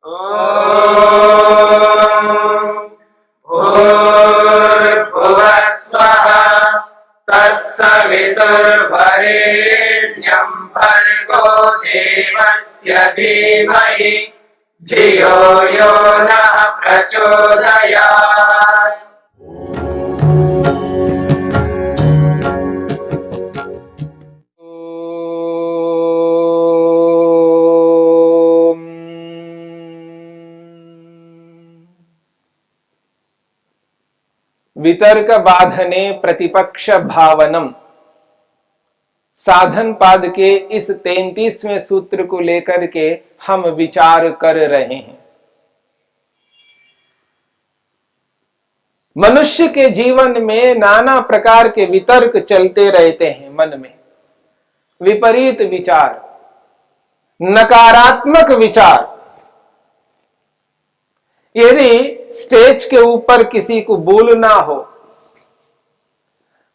भूर्भुवः स्वः तत्सवितुर्वरेण्यं भर्गो देवस्य धीमहि धियो यो नः प्रचोदयात्। वितर्क बाधने प्रतिपक्ष भावनम साधन पाद के इस 33वें सूत्र को लेकर के हम विचार कर रहे हैं। मनुष्य के जीवन में नाना प्रकार के वितर्क चलते रहते हैं। मन में विपरीत विचार, नकारात्मक विचार। यदि स्टेज के ऊपर किसी को बोलना हो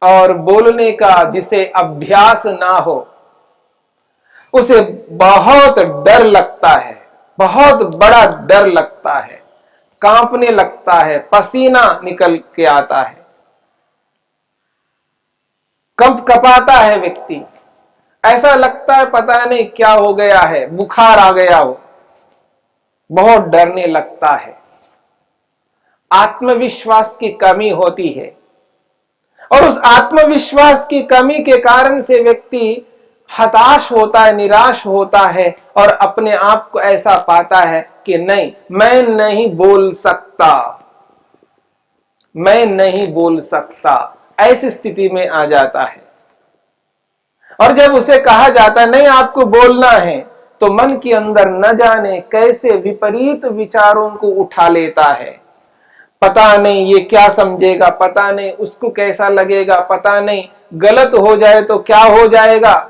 और बोलने का जिसे अभ्यास ना हो, उसे बहुत डर लगता है, बहुत बड़ा डर लगता है, कांपने लगता है, पसीना निकल के आता है, कंप कपाता है व्यक्ति। ऐसा लगता है पता नहीं क्या हो गया है, बुखार आ गया हो, बहुत डरने लगता है। आत्मविश्वास की कमी होती है और उस आत्मविश्वास की कमी के कारण से व्यक्ति हताश होता है, निराश होता है और अपने आप को ऐसा पाता है कि नहीं, मैं नहीं बोल सकता, मैं नहीं बोल सकता, ऐसी स्थिति में आ जाता है। और जब उसे कहा जाता है नहीं आपको बोलना है, तो मन के अंदर न जाने कैसे विपरीत विचारों को उठा लेता है। पता नहीं ये क्या समझेगा, पता नहीं उसको कैसा लगेगा, पता नहीं गलत हो जाए तो क्या हो जाएगा,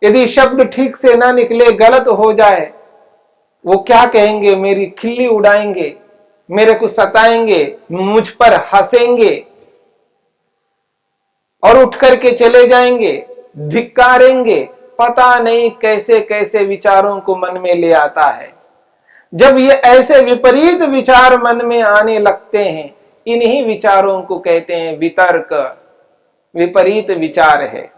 यदि शब्द ठीक से ना निकले, गलत हो जाए, वो क्या कहेंगे, मेरी खिल्ली उड़ाएंगे, मेरे को सताएंगे, मुझ पर हंसेंगे और उठ करके चले जाएंगे, धिक्कारेंगे। पता नहीं कैसे कैसे विचारों को मन में ले आता है। जब ये ऐसे विपरीत विचार मन में आने लगते हैं, इन्हीं विचारों को कहते हैं वितर्क, विपरीत विचार है।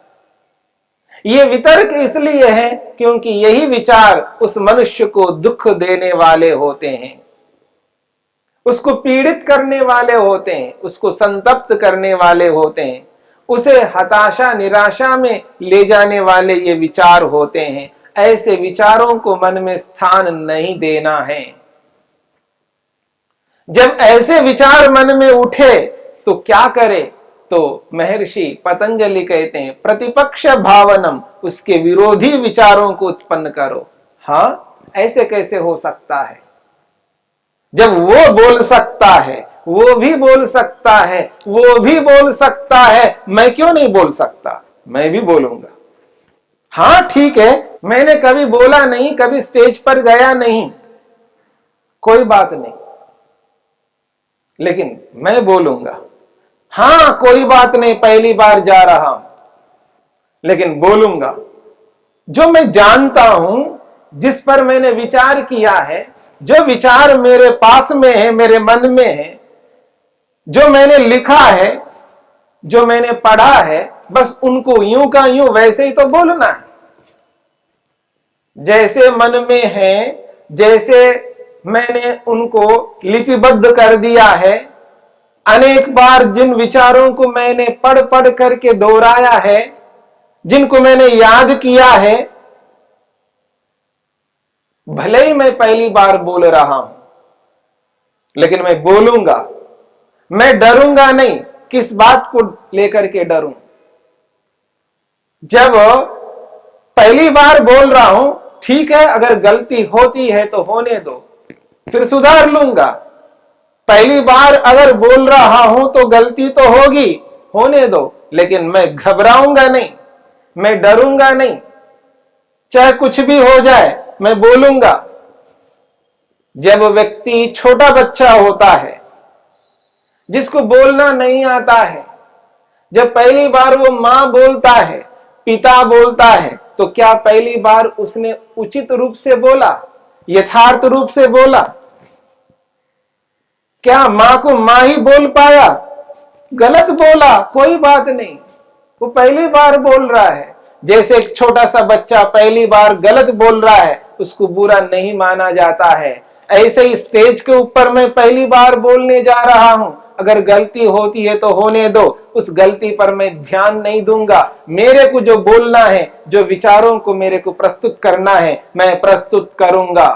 ये वितर्क इसलिए है क्योंकि यही विचार उस मनुष्य को दुख देने वाले होते हैं, उसको पीड़ित करने वाले होते हैं, उसको संतप्त करने वाले होते हैं, उसे हताशा निराशा में ले जाने वाले ये विचार होते हैं। ऐसे विचारों को मन में स्थान नहीं देना है। जब ऐसे विचार मन में उठे तो क्या करे, तो महर्षि पतंजलि कहते हैं प्रतिपक्ष भावनम, उसके विरोधी विचारों को उत्पन्न करो। हाँ, ऐसे कैसे हो सकता है? जब वो बोल सकता है, वो भी बोल सकता है, वो भी बोल सकता है, मैं क्यों नहीं बोल सकता? मैं भी बोलूंगा। हाँ ठीक है, मैंने कभी बोला नहीं, कभी स्टेज पर गया नहीं, कोई बात नहीं, लेकिन मैं बोलूंगा। हाँ कोई बात नहीं, पहली बार जा रहा हूं, लेकिन बोलूंगा। जो मैं जानता हूं, जिस पर मैंने विचार किया है, जो विचार मेरे पास में है, मेरे मन में है, जो मैंने लिखा है, जो मैंने पढ़ा है, बस उनको यूं का यूं वैसे ही तो बोलना है। जैसे मन में है, जैसे मैंने उनको लिपिबद्ध कर दिया है, अनेक बार जिन विचारों को मैंने पढ़ पढ़ करके दोहराया है, जिनको मैंने याद किया है, भले ही मैं पहली बार बोल रहा हूं, लेकिन मैं बोलूंगा। मैं डरूंगा नहीं। किस बात को लेकर के डरूं? जब पहली बार बोल रहा हूं, ठीक है, अगर गलती होती है तो होने दो, फिर सुधार लूंगा। पहली बार अगर बोल रहा हूं तो गलती तो होगी, होने दो, लेकिन मैं घबराऊंगा नहीं, मैं डरूंगा नहीं। चाहे कुछ भी हो जाए, मैं बोलूंगा। जब व्यक्ति छोटा बच्चा होता है, जिसको बोलना नहीं आता है, जब पहली बार वो मां बोलता है, पिता बोलता है, तो क्या पहली बार उसने उचित रूप से बोला यथार्थ रूप से बोला? क्या मां को मां ही बोल पाया? गलत बोला, कोई बात नहीं, वो पहली बार बोल रहा है। जैसे एक छोटा सा बच्चा पहली बार गलत बोल रहा है, उसको बुरा नहीं माना जाता है। ऐसे ही स्टेज के ऊपर मैं पहली बार बोलने जा रहा हूं, अगर गलती होती है तो होने दो, उस गलती पर मैं ध्यान नहीं दूंगा। मेरे को जो बोलना है, जो विचारों को मेरे को प्रस्तुत करना है, मैं प्रस्तुत करूंगा।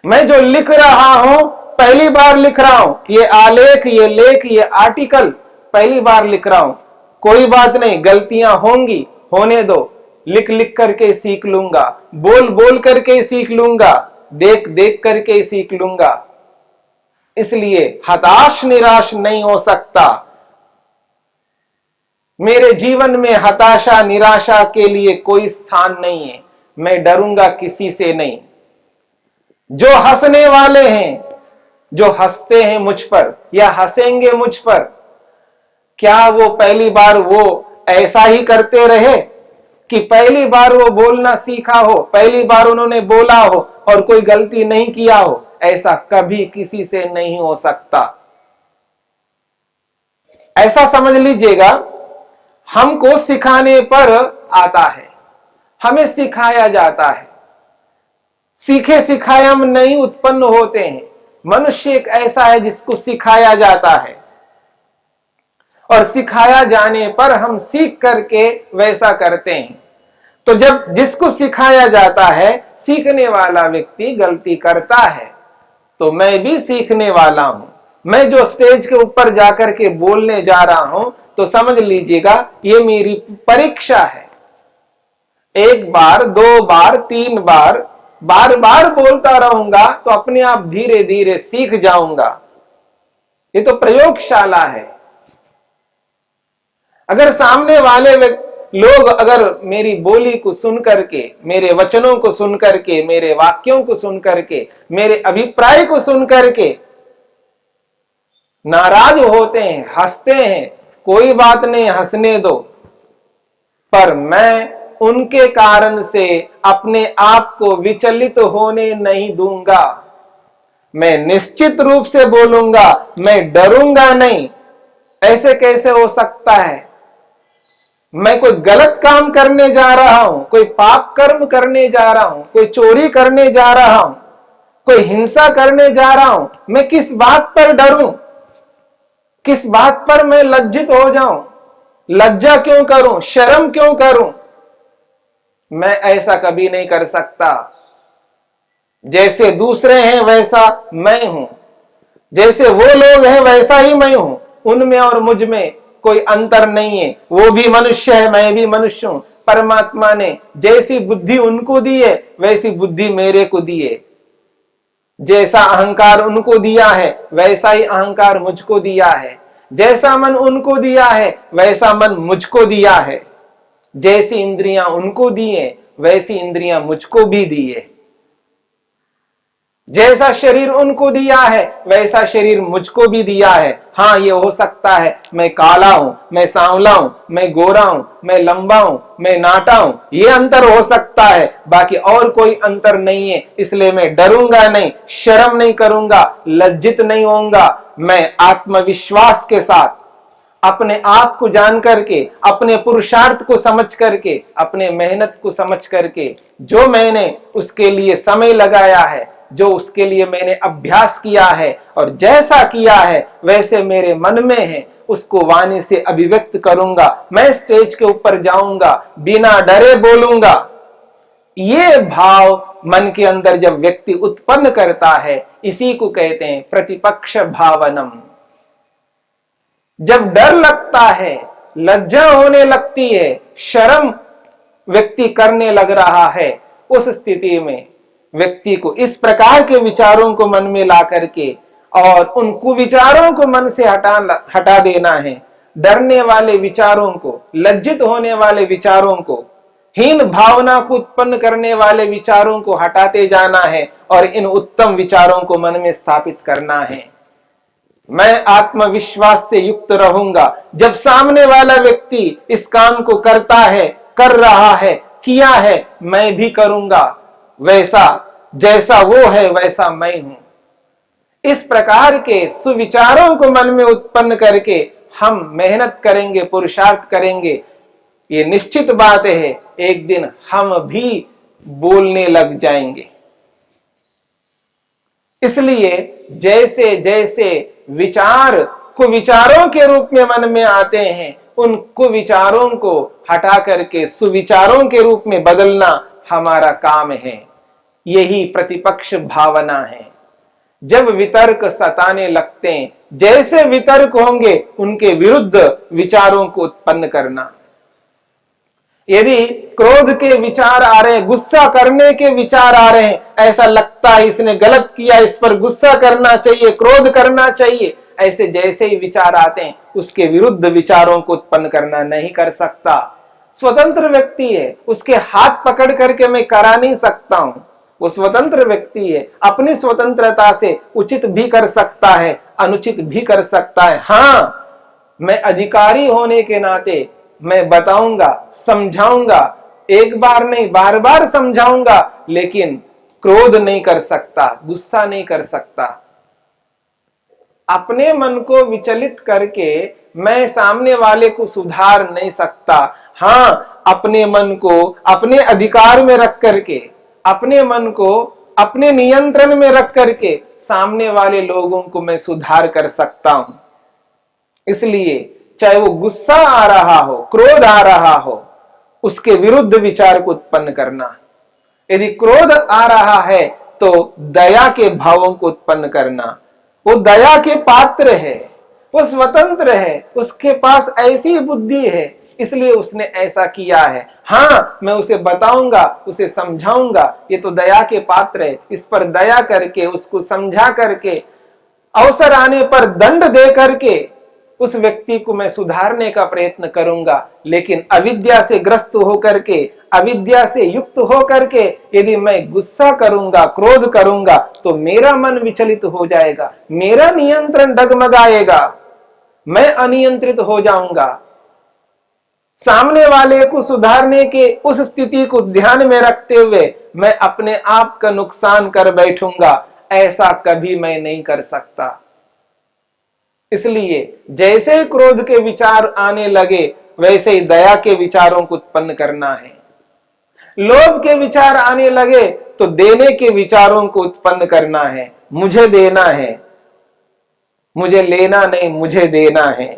मैं जो लिख रहा हूं, पहली बार लिख रहा हूं, ये आलेख, ये लेख, ये आर्टिकल पहली बार लिख रहा हूं। कोई बात नहीं, गलतियां होंगी, होने दो। लिख लिख करके सीख लूंगा, बोल बोल करके सीख लूंगा, देख देख करके सीख लूंगा। इसलिए हताश निराश नहीं हो सकता। मेरे जीवन में हताशा निराशा के लिए कोई स्थान नहीं है। मैं डरूंगा किसी से नहीं। जो हंसने वाले हैं, जो हंसते हैं मुझ पर या हंसेंगे मुझ पर, क्या वो पहली बार वो ऐसा ही करते रहे कि पहली बार वो बोलना सीखा हो, पहली बार उन्होंने बोला हो और कोई गलती नहीं किया हो? ऐसा कभी किसी से नहीं हो सकता। ऐसा समझ लीजिएगा, हमको सिखाने पर आता है, हमें सिखाया जाता है। सीखे सिखाए हम नहीं उत्पन्न होते हैं। मनुष्य एक ऐसा है जिसको सिखाया जाता है, और सिखाया जाने पर हम सीख करके वैसा करते हैं। तो जब जिसको सिखाया जाता है, सीखने वाला व्यक्ति गलती करता है, तो मैं भी सीखने वाला हूं। मैं जो स्टेज के ऊपर जाकर के बोलने जा रहा हूं, तो समझ लीजिएगा ये मेरी परीक्षा है। एक बार, दो बार, तीन बार, बार बार बोलता रहूंगा तो अपने आप धीरे धीरे सीख जाऊंगा। ये तो प्रयोगशाला है। अगर सामने वाले लोग अगर मेरी बोली को सुन करके, मेरे वचनों को सुन करके, मेरे वाक्यों को सुन करके, मेरे अभिप्राय को सुन करके नाराज होते हैं, हंसते हैं, कोई बात नहीं, हंसने दो। पर मैं उनके कारण से अपने आप को विचलित होने नहीं दूंगा। मैं निश्चित रूप से बोलूंगा, मैं डरूंगा नहीं। ऐसे कैसे हो सकता है? मैं कोई गलत काम करने जा रहा हूं, कोई पाप कर्म करने जा रहा हूं, कोई चोरी करने जा रहा हूं, कोई हिंसा करने जा रहा हूं, मैं किस बात पर डरूं? किस बात पर मैं लज्जित हो जाऊं? लज्जा क्यों करूं? शर्म क्यों करूं? मैं ऐसा कभी नहीं कर सकता। जैसे दूसरे हैं वैसा मैं हूं, जैसे वो लोग हैं वैसा ही मैं हूं। उनमें और मुझ में कोई अंतर नहीं है। वो भी मनुष्य है, मैं भी मनुष्य हूं। परमात्मा ने जैसी बुद्धि उनको दी है, वैसी बुद्धि मेरे को दी है। जैसा अहंकार उनको दिया है, वैसा ही अहंकार मुझको दिया है। जैसा मन उनको दिया है, वैसा मन मुझको दिया है। जैसी इंद्रियां उनको दी है, वैसी इंद्रियां मुझको भी दी है। जैसा शरीर उनको दिया है, वैसा शरीर मुझको भी दिया है। हाँ, ये हो सकता है मैं काला हूं, मैं सांवला हूं, मैं गोरा हूं, मैं लंबा हूं, मैं नाटा हूं, ये अंतर हो सकता है, बाकी और कोई अंतर नहीं है। इसलिए मैं डरूंगा नहीं, शर्म नहीं करूंगा, लज्जित नहीं होऊंगा। मैं आत्मविश्वास के साथ अपने आप को जान करके, अपने पुरुषार्थ को समझ करके, अपने मेहनत को समझ करके, जो मैंने उसके लिए समय लगाया है, जो उसके लिए मैंने अभ्यास किया है और जैसा किया है वैसे मेरे मन में है, उसको वाणी से अभिव्यक्त करूंगा। मैं स्टेज के ऊपर जाऊंगा, बिना डरे बोलूंगा। ये भाव मन के अंदर जब व्यक्ति उत्पन्न करता है, इसी को कहते हैं प्रतिपक्ष भावनम। जब डर लगता है, लज्जा होने लगती है, शर्म व्यक्ति करने लग रहा है, उस स्थिति में व्यक्ति को इस प्रकार के विचारों को मन में ला करके और उन कुविचारों को मन से हटा देना है। डरने वाले विचारों को, लज्जित होने वाले विचारों को, हीन भावना को उत्पन्न करने वाले विचारों को हटाते जाना है और इन उत्तम विचारों को मन में स्थापित करना है। मैं आत्मविश्वास से युक्त रहूंगा। जब सामने वाला व्यक्ति इस काम को करता है, कर रहा है, किया है, मैं भी करूंगा। वैसा, जैसा वो है वैसा मैं हूं। इस प्रकार के सुविचारों को मन में उत्पन्न करके हम मेहनत करेंगे, पुरुषार्थ करेंगे, ये निश्चित बात है एक दिन हम भी बोलने लग जाएंगे। इसलिए जैसे जैसे विचार कुविचारों के रूप में मन में आते हैं, उन कुविचारों को हटा करके सुविचारों के रूप में बदलना हमारा काम है। यही प्रतिपक्ष भावना है। जब वितर्क सताने लगते हैं, जैसे वितर्क होंगे उनके विरुद्ध विचारों को उत्पन्न करना। यदि क्रोध के विचार आ रहे हैं, गुस्सा करने के विचार आ रहे हैं, ऐसा लगता है इसने गलत किया, इस पर गुस्सा करना चाहिए, क्रोध करना चाहिए, ऐसे जैसे ही विचार आते हैं उसके विरुद्ध विचारों को उत्पन्न करना नहीं कर सकता। स्वतंत्र व्यक्ति है, उसके हाथ पकड़ करके मैं करा नहीं सकता हूं। वो स्वतंत्र व्यक्ति है, अपनी स्वतंत्रता से उचित भी कर सकता है, अनुचित भी कर सकता है। हां, मैं अधिकारी होने के नाते मैं बताऊंगा, समझाऊंगा, एक बार नहीं बार बार समझाऊंगा, लेकिन क्रोध नहीं कर सकता, गुस्सा नहीं कर सकता। अपने मन को विचलित करके मैं सामने वाले को सुधार नहीं सकता। हां, अपने मन को अपने अधिकार में रख करके, अपने मन को अपने नियंत्रण में रख करके सामने वाले लोगों को मैं सुधार कर सकता हूं। इसलिए चाहे वो गुस्सा आ रहा हो, क्रोध आ रहा हो, उसके विरुद्ध विचार को उत्पन्न करना। यदि क्रोध आ रहा है तो दया के भावों को उत्पन्न करना। वो दया के पात्र है, वो स्वतंत्र है, उसके पास ऐसी बुद्धि है, इसलिए उसने ऐसा किया है। हां, मैं उसे बताऊंगा, उसे समझाऊंगा, ये तो दया के पात्र है, इस पर दया करके, उसको समझा करके, अवसर आने पर दंड दे करके उस व्यक्ति को मैं सुधारने का प्रयत्न करूंगा। लेकिन अविद्या से ग्रस्त होकर के, अविद्या से युक्त होकर के यदि मैं गुस्सा करूंगा, क्रोध करूंगा, तो मेरा मन विचलित हो जाएगा, मेरा नियंत्रण डगमगाएगा, मैं अनियंत्रित हो जाऊंगा। सामने वाले को सुधारने के उस स्थिति को ध्यान में रखते हुए मैं अपने आप का नुकसान कर बैठूंगा, ऐसा कभी मैं नहीं कर सकता। इसलिए जैसे ही क्रोध के विचार आने लगे वैसे ही दया के विचारों को उत्पन्न करना है। लोभ के विचार आने लगे तो देने के विचारों को उत्पन्न करना है। मुझे देना है, मुझे लेना नहीं, मुझे देना है।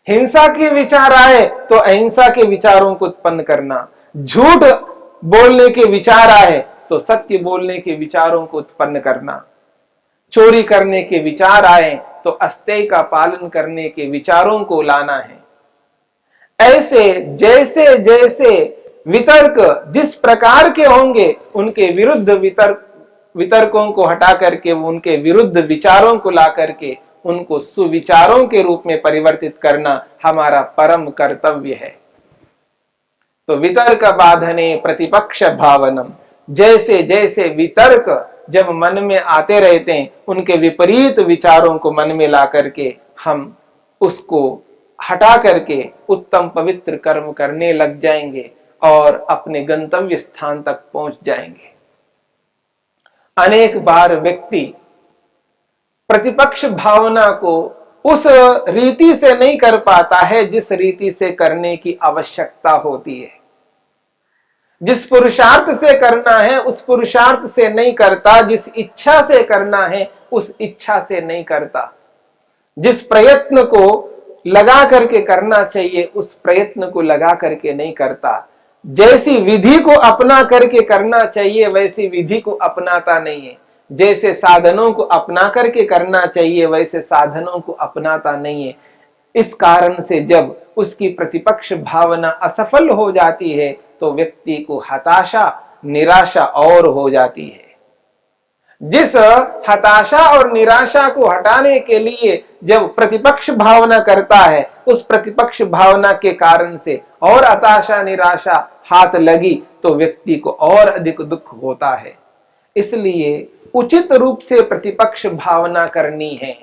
हिंसा के विचार आए तो अहिंसा के विचारों को उत्पन्न करना। झूठ बोलने के विचार आए तो सत्य बोलने के विचारों को उत्पन्न करना। चोरी करने के विचार आए तो अस्तेय का पालन करने के विचारों को लाना है। ऐसे जैसे जैसे वितर्क जिस प्रकार के होंगे उनके विरुद्ध वितर्कों को हटा करके, उनके विरुद्ध विचारों को ला करके उनको सुविचारों के रूप में परिवर्तित करना हमारा परम कर्तव्य है। तो वितर्क बाधने प्रतिपक्ष भावनम, जैसे जैसे वितर्क जब मन में आते रहते हैं उनके विपरीत विचारों को मन में ला करके हम उसको हटा करके उत्तम पवित्र कर्म करने लग जाएंगे और अपने गंतव्य स्थान तक पहुंच जाएंगे। अनेक बार व्यक्ति प्रतिपक्ष भावना को उस रीति से नहीं कर पाता है जिस रीति से करने की आवश्यकता होती है। जिस पुरुषार्थ से करना है उस पुरुषार्थ से नहीं करता, जिस इच्छा से करना है उस इच्छा से नहीं करता, जिस प्रयत्न को लगा करके करना चाहिए उस प्रयत्न को लगा करके नहीं करता, जैसी विधि को अपना करके करना चाहिए वैसी विधि को अपनाता नहीं है, जैसे साधनों को अपना करके करना चाहिए वैसे साधनों को अपनाता नहीं है। इस कारण से जब उसकी प्रतिपक्ष भावना असफल हो जाती है तो व्यक्ति को हताशा, निराशा और हो जाती है। जिस हताशा और निराशा को हटाने के लिए जब प्रतिपक्ष भावना करता है, उस प्रतिपक्ष भावना के कारण से और हताशा निराशा हाथ लगी तो व्यक्ति को और अधिक दुख होता है। इसलिए उचित रूप से प्रतिपक्ष भावना करनी है।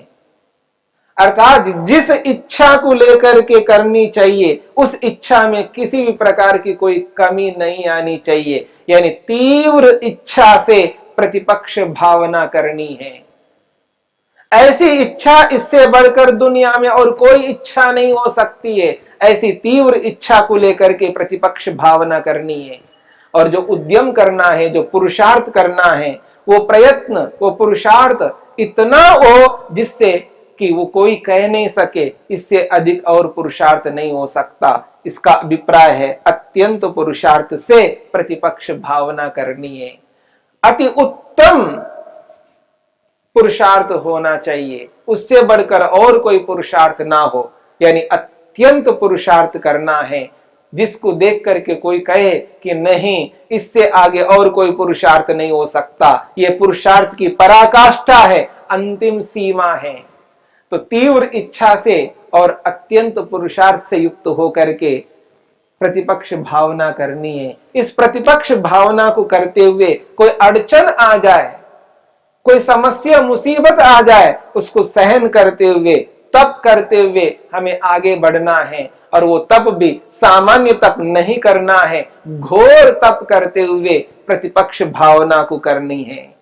अर्थात जिस इच्छा को लेकर के करनी चाहिए उस इच्छा में किसी भी प्रकार की कोई कमी नहीं आनी चाहिए, यानी तीव्र इच्छा से प्रतिपक्ष भावना करनी है। ऐसी इच्छा, इससे बढ़कर दुनिया में और कोई इच्छा नहीं हो सकती है। ऐसी तीव्र इच्छा को लेकर के प्रतिपक्ष भावना करनी है। और जो उद्यम करना है, जो पुरुषार्थ करना है, वो प्रयत्न, वो पुरुषार्थ इतना हो जिससे कि वो कोई कह नहीं सके इससे अधिक और पुरुषार्थ नहीं हो सकता। इसका अभिप्राय है अत्यंत पुरुषार्थ से प्रतिपक्ष भावना करनी है। अति उत्तम पुरुषार्थ होना चाहिए, उससे बढ़कर और कोई पुरुषार्थ ना हो, यानी अत्यंत पुरुषार्थ करना है जिसको देख करके कोई कहे कि नहीं, इससे आगे और कोई पुरुषार्थ नहीं हो सकता, यह पुरुषार्थ की पराकाष्ठा है, अंतिम सीमा है। तो तीव्र इच्छा से और अत्यंत पुरुषार्थ से युक्त होकर के प्रतिपक्ष भावना करनी है। इस प्रतिपक्ष भावना को करते हुए कोई अड़चन आ जाए, कोई समस्या मुसीबत आ जाए, उसको सहन करते हुए, तप करते हुए हमें आगे बढ़ना है। और वो तप भी सामान्य तप नहीं करना है, घोर तप करते हुए प्रतिपक्ष भावना को करनी है।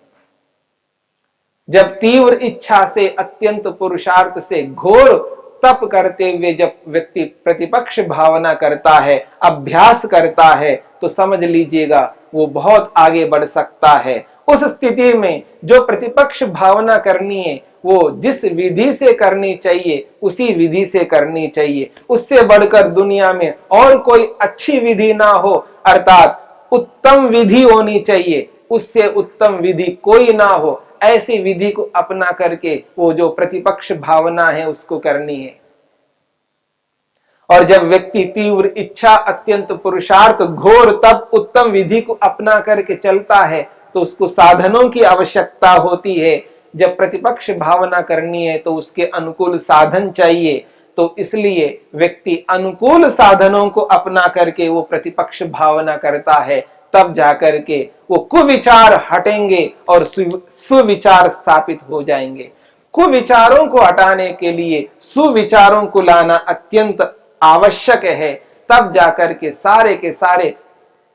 जब तीव्र इच्छा से, अत्यंत पुरुषार्थ से, घोर तप करते हुए जब व्यक्ति प्रतिपक्ष भावना करता है, अभ्यास करता है, तो समझ लीजिएगा वो बहुत आगे बढ़ सकता है। उस स्थिति में जो प्रतिपक्ष भावना करनी है वो जिस विधि से करनी चाहिए उसी विधि से करनी चाहिए। उससे बढ़कर दुनिया में और कोई अच्छी विधि ना हो, अर्थात उत्तम विधि होनी चाहिए, उससे उत्तम विधि कोई ना हो। ऐसी विधि को अपना करके वो जो प्रतिपक्ष भावना है उसको करनी है। और जब व्यक्ति तीव्र इच्छा, अत्यंत पुरुषार्थ, घोर तप, उत्तम विधि को अपना करके चलता है तो उसको साधनों की आवश्यकता होती है। जब प्रतिपक्ष भावना करनी है तो उसके अनुकूल साधन चाहिए। तो इसलिए व्यक्ति अनुकूल साधनों को अपना करके वो प्रतिपक्ष भावना करता है, तब जाकर के वो कुविचार हटेंगे और सुविचार स्थापित हो जाएंगे। कुविचारों को हटाने के लिए सुविचारों को लाना अत्यंत आवश्यक है, तब जाकर के सारे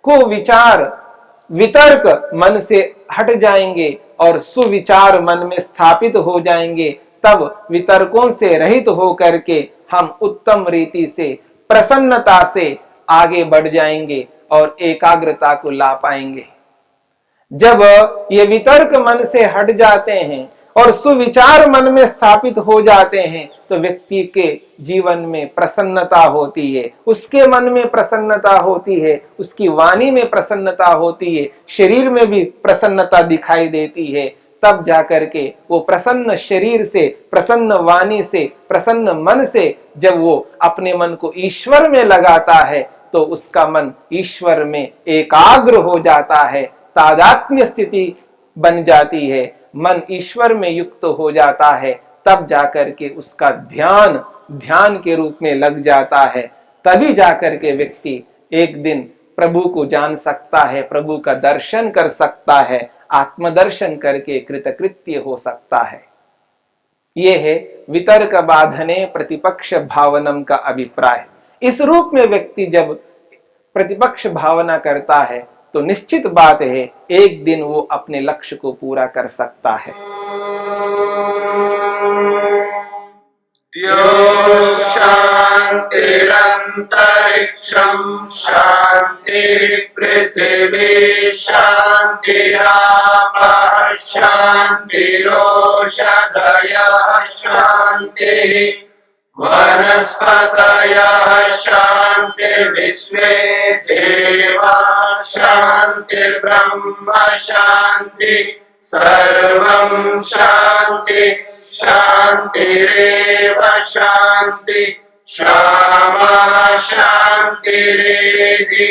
कुविचार, वितर्क मन से हट जाएंगे और सुविचार मन में स्थापित हो जाएंगे। तब वितर्कों से रहित होकर के हम उत्तम रीति से, प्रसन्नता से आगे बढ़ जाएंगे और एकाग्रता को ला पाएंगे। जब ये वितर्क मन से हट जाते हैं और सुविचार मन में स्थापित हो जाते हैं तो व्यक्ति के जीवन में प्रसन्नता होती है, उसके मन में प्रसन्नता होती है, उसकी वाणी में प्रसन्नता होती है, शरीर में भी प्रसन्नता दिखाई देती है। तब जाकर के वो प्रसन्न शरीर से, प्रसन्न वाणी से, प्रसन्न मन से जब वो अपने मन को ईश्वर में लगाता है तो उसका मन ईश्वर में एकाग्र हो जाता है, तादात्म्य स्थिति बन जाती है, मन ईश्वर में युक्त हो जाता है। तब जाकर के उसका ध्यान के रूप में लग जाता है। तभी जाकर के व्यक्ति एक दिन प्रभु को जान सकता है, प्रभु का दर्शन कर सकता है, आत्मदर्शन करके कृतकृत्य हो सकता है। यह है वितर्क बाधने प्रतिपक्ष भावनम का अभिप्राय। इस रूप में व्यक्ति जब प्रतिपक्ष भावना करता है तो निश्चित बात है एक दिन वो अपने लक्ष्य को पूरा कर सकता है। शांतिरंतरिक्षं शांति पृथिवी शांतिरापः शांतिरोषधयः शांति वनस्पतयः शांतिर्विश्वे देवाः शांतिर्ब्रह्म शांति सर्वं शांति शांतिरेव शांति क्षमा शांतिरेधि